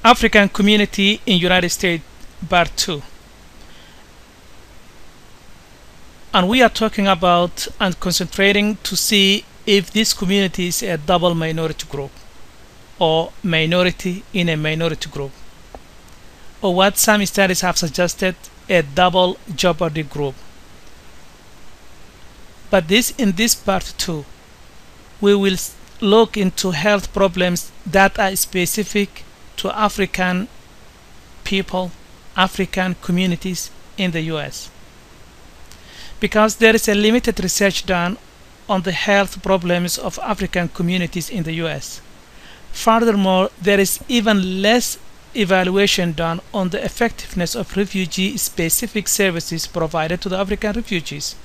African community in United States, Part 2. And we are talking about and concentrating to see if this community is a double minority group or minority in a minority group, or what some studies have suggested, a double jeopardy group. But in this part 2, we will look into health problems that are specific to African people, African communities in the US, because there is a limited research done on the health problems of African communities in the US. Furthermore, there is even less evaluation done on the effectiveness of refugee-specific services provided to the African refugees.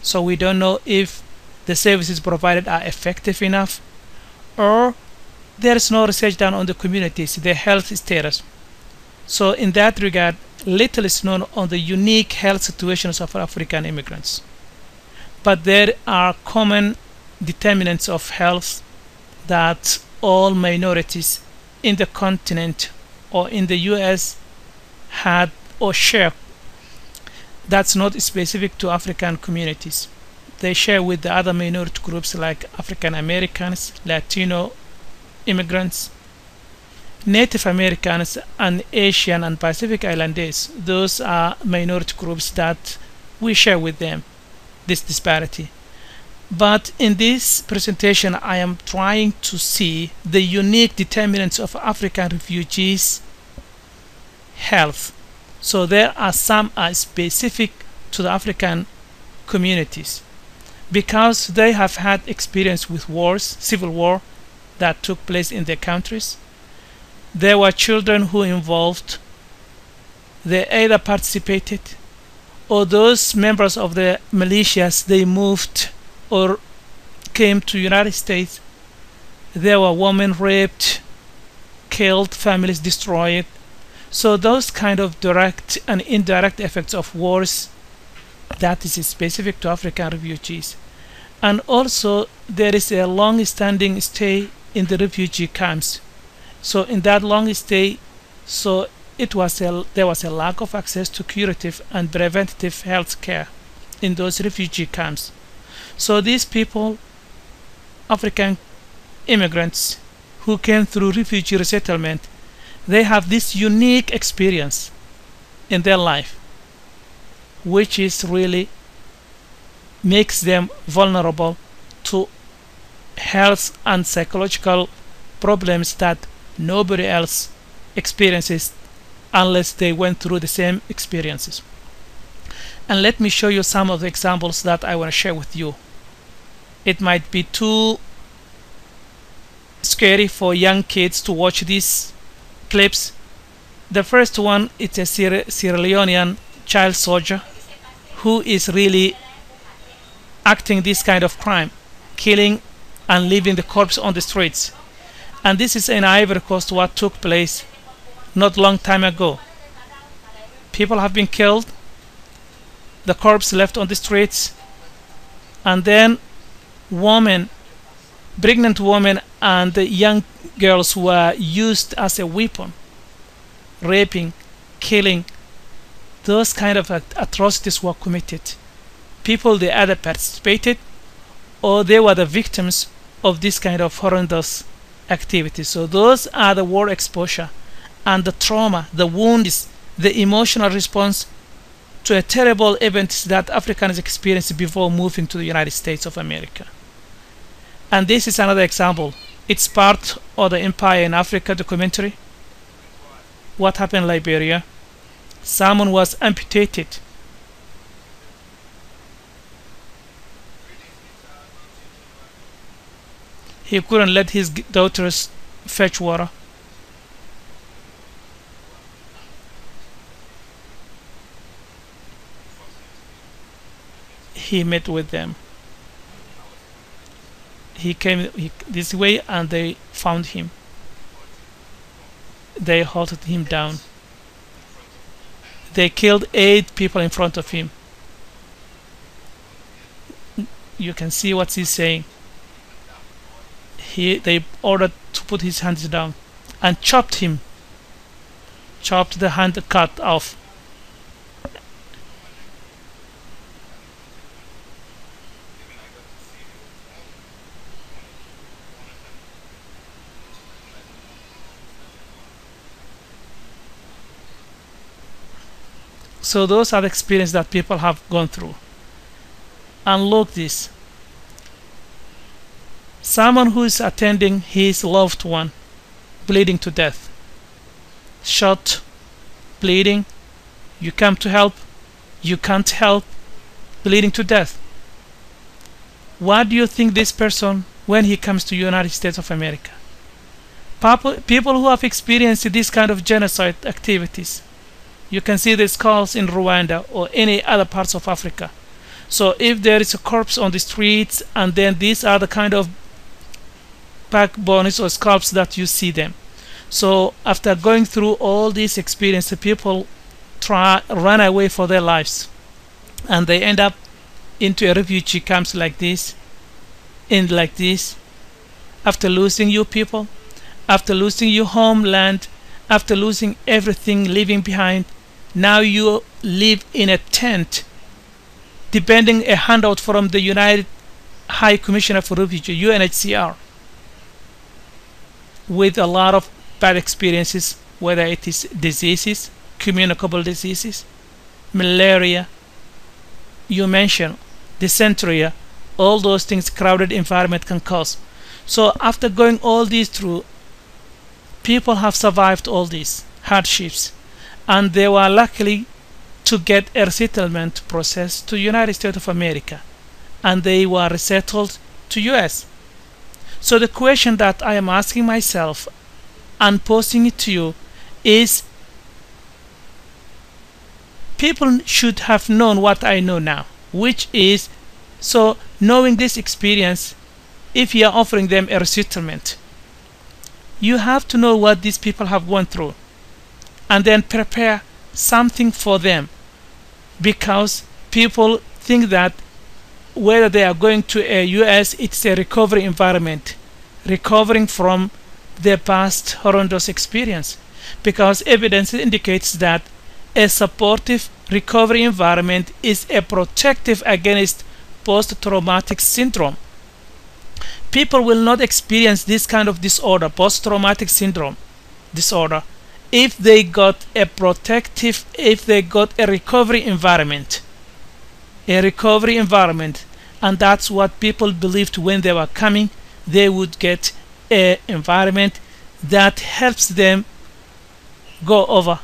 So we don't know if the services provided are effective enough, or there is no research done on the communities, their health status. So in that regard, little is known on the unique health situations of African immigrants. But there are common determinants of health that all minorities in the continent or in the US had or share. That's not specific to African communities. They share with the other minority groups like African Americans, Latino immigrants, Native Americans, and Asian and Pacific Islanders. Those are minority groups that we share with them this disparity. But in this presentation, I am trying to see the unique determinants of African refugees' health. So there are some are specific to the African communities because they have had experience with wars, civil war that took place in their countries. There were children who involved. They either participated or those members of the militias, they moved or came to United States. There were women raped, killed, families destroyed. So those kind of direct and indirect effects of wars, that is specific to African refugees. And also there is a long-standing stay in the refugee camps. So in that long stay, so there was a lack of access to curative and preventative health care in those refugee camps. So these people, African immigrants who came through refugee resettlement, they have this unique experience in their life, which is really makes them vulnerable to health and psychological problems that nobody else experiences unless they went through the same experiences. And let me show you some of the examples that I want to share with you. It might be too scary for young kids to watch these clips. The first one is a Sierra Leonean child soldier who is really acting this kind of crime, killing and leaving the corpse on the streets. And this is in Ivory Coast what took place not long time ago. People have been killed, the corpse left on the streets, and then pregnant women and young girls were used as a weapon, raping, killing. Those kind of atrocities were committed. People, they either participated or they were the victims of this kind of horrendous activities. So those are the war exposure and the trauma, the wounds, the emotional response to a terrible event that Africans experienced before moving to the United States of America. And this is another example. It's part of the Empire in Africa documentary. What happened in Liberia? Someone was amputated. He couldn't let his daughters fetch water. He met with them. He came this way and they found him. They halted him down. They killed 8 people in front of him. You can see what he's saying. They ordered to put his hands down and chopped him chopped, the hand cut off. So those are the experiences that people have gone through. And look this. Someone who is attending his loved one bleeding to death. Shot, bleeding, you come to help, you can't help, bleeding to death. What do you think this person, when he comes to United States of America? People who have experienced this kind of genocide activities, you can see the skulls in Rwanda or any other parts of Africa. So if there is a corpse on the streets, and then these are the kind of backbones or scalps that you see them. So after going through all these experiences, people run away for their lives, and they end up into a refugee camps like this, after losing your people, after losing your homeland, after losing everything, leaving behind. Now you live in a tent, depending a handout from the United High Commissioner for Refugee, UNHCR, with a lot of bad experiences, whether it is diseases, communicable diseases, malaria, you mentioned dysentery, all those things crowded environment can cause. So after going all these through, people have survived all these hardships, and they were lucky to get a resettlement process to United States of America, and they were resettled to US. So the question that I am asking myself and posing it to you is, people should have known what I know now, which is, so knowing this experience, if you are offering them a resettlement, you have to know what these people have gone through, and then prepare something for them, because people think that whether they are going to a US, it's a recovery environment, recovering from their past horrendous experience, because evidence indicates that a supportive recovery environment is a protective against post-traumatic syndrome. People will not experience this kind of disorder, post-traumatic syndrome disorder, if they got a recovery environment. And that's what people believed when they were coming. They would get an environment that helps them go over,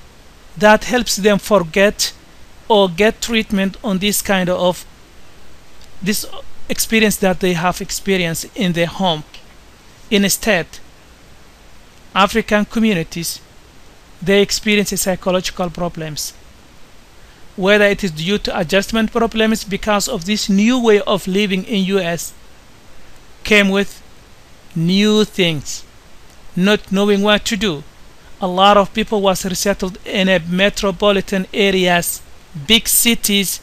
that helps them forget or get treatment on this kind of this experience that they have experienced in their home. Instead, African communities, they experience psychological problems, whether it is due to adjustment problems because of this new way of living in US, came with new things, not knowing what to do. A lot of people was resettled in a metropolitan areas, big cities,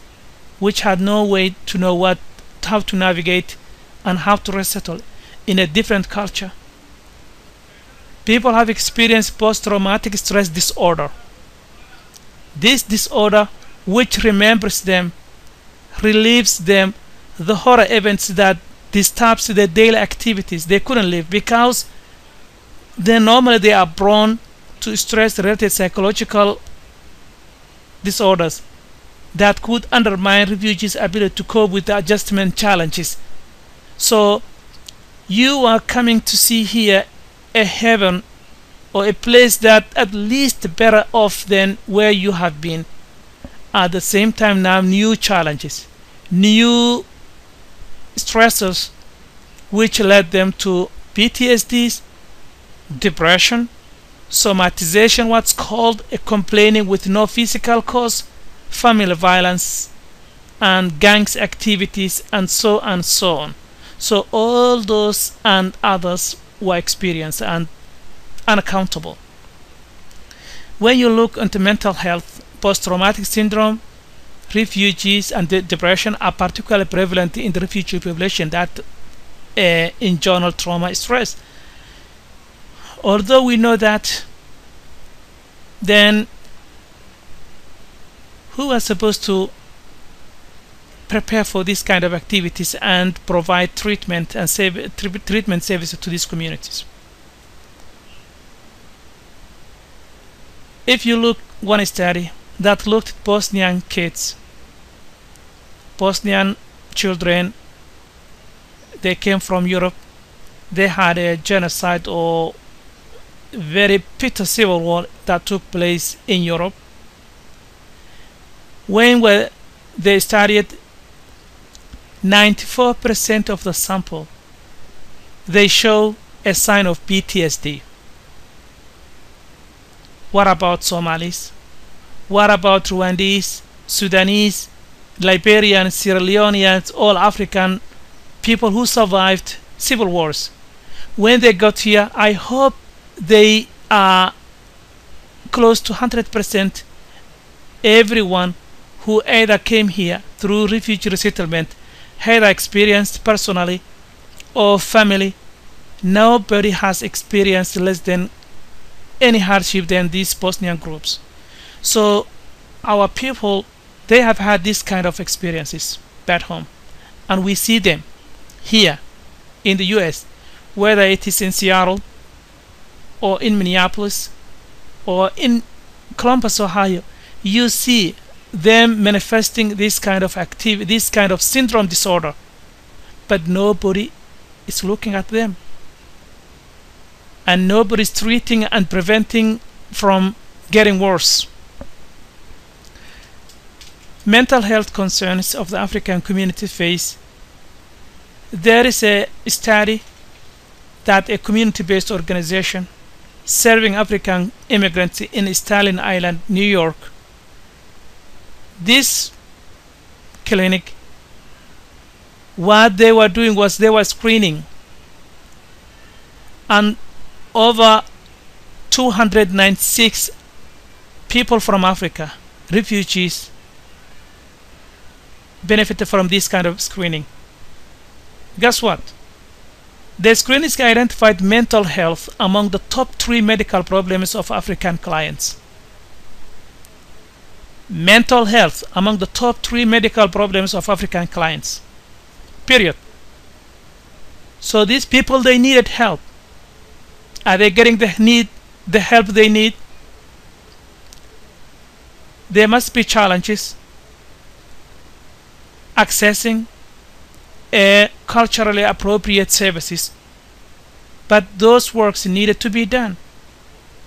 which had no way to know how to navigate and how to resettle in a different culture. People have experienced post-traumatic stress disorder. This disorder, which remembers them, relieves them the horror events that disturbs their daily activities. They couldn't live because normally they are prone to stress-related psychological disorders that could undermine refugees' ability to cope with the adjustment challenges. So you are coming to see here a heaven or a place that at least better off than where you have been. At the same time, now new challenges, new stressors, which led them to PTSDs, depression, somatization, what's called a complaining with no physical cause, family violence, and gangs activities, and so on. So all those and others were experienced and unaccountable. When you look into mental health, post-traumatic syndrome, refugees, and depression are particularly prevalent in the refugee population that in general trauma stress. Although we know that then who are supposed to prepare for this kind of activities and provide treatment and treatment services to these communities? If you look one study that looked at Bosnian kids, Bosnian children, they came from Europe, they had a genocide or very bitter civil war that took place in Europe. When they studied 94% of the sample, they show a sign of PTSD. What about Somalis? What about Rwandese, Sudanese, Liberians, Sierra Leoneans, all African people who survived civil wars? When they got here, I hope they are close to 100%. Everyone who either came here through refugee resettlement, either experienced personally or family, nobody has experienced less than any hardship than these Bosnian groups. So our people, they have had this kind of experiences back home, and we see them here in the US, whether it is in Seattle or in Minneapolis or in Columbus, Ohio. You see them manifesting this kind of activity, this kind of syndrome disorder, but nobody is looking at them, and nobody is treating and preventing from getting worse. Mental health concerns of the African community face. There is a study that a community-based organization serving African immigrants in Staten Island, New York, this clinic, what they were doing was they were screening, and over 296 people from Africa, refugees, benefited from this kind of screening. Guess what? The screening identified mental health among the top 3 medical problems of African clients. Mental health among the top 3 medical problems of African clients. Period. So these people, they needed help. Are they getting the help they need? There must be challenges accessing culturally appropriate services, but those works needed to be done.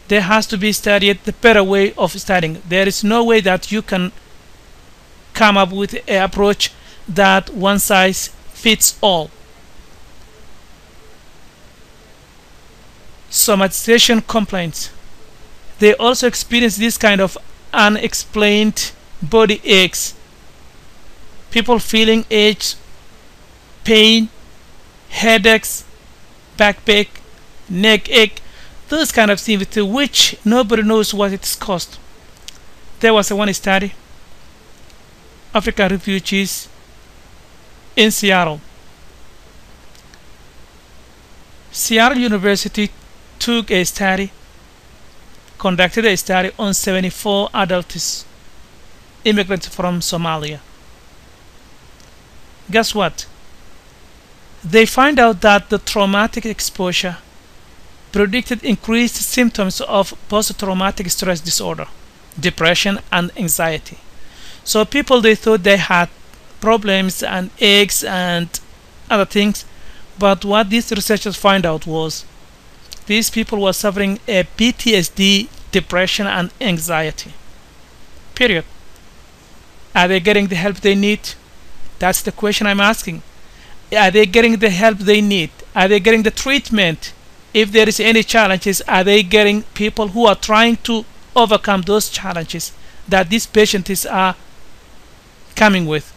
There has to be studied the better way of studying. There is no way that you can come up with an approach that one size fits all. Somatization complaints. They also experience this kind of unexplained body aches, people feeling aches, pain, headaches, backpain, neck ache, those kind of things to which nobody knows what it's caused. There was one study, African refugees in Seattle. Seattle University took a study, conducted a study on 74 adults, immigrants from Somalia. Guess what? They find out that the traumatic exposure predicted increased symptoms of post-traumatic stress disorder, depression, and anxiety. So people, they thought they had problems and aches and other things, but what these researchers find out was these people were suffering a PTSD, depression, and anxiety. Period. Are they getting the help they need? That's the question I'm asking. Are they getting the help they need? Are they getting the treatment? If there is any challenges, are they getting people who are trying to overcome those challenges that these patients are coming with?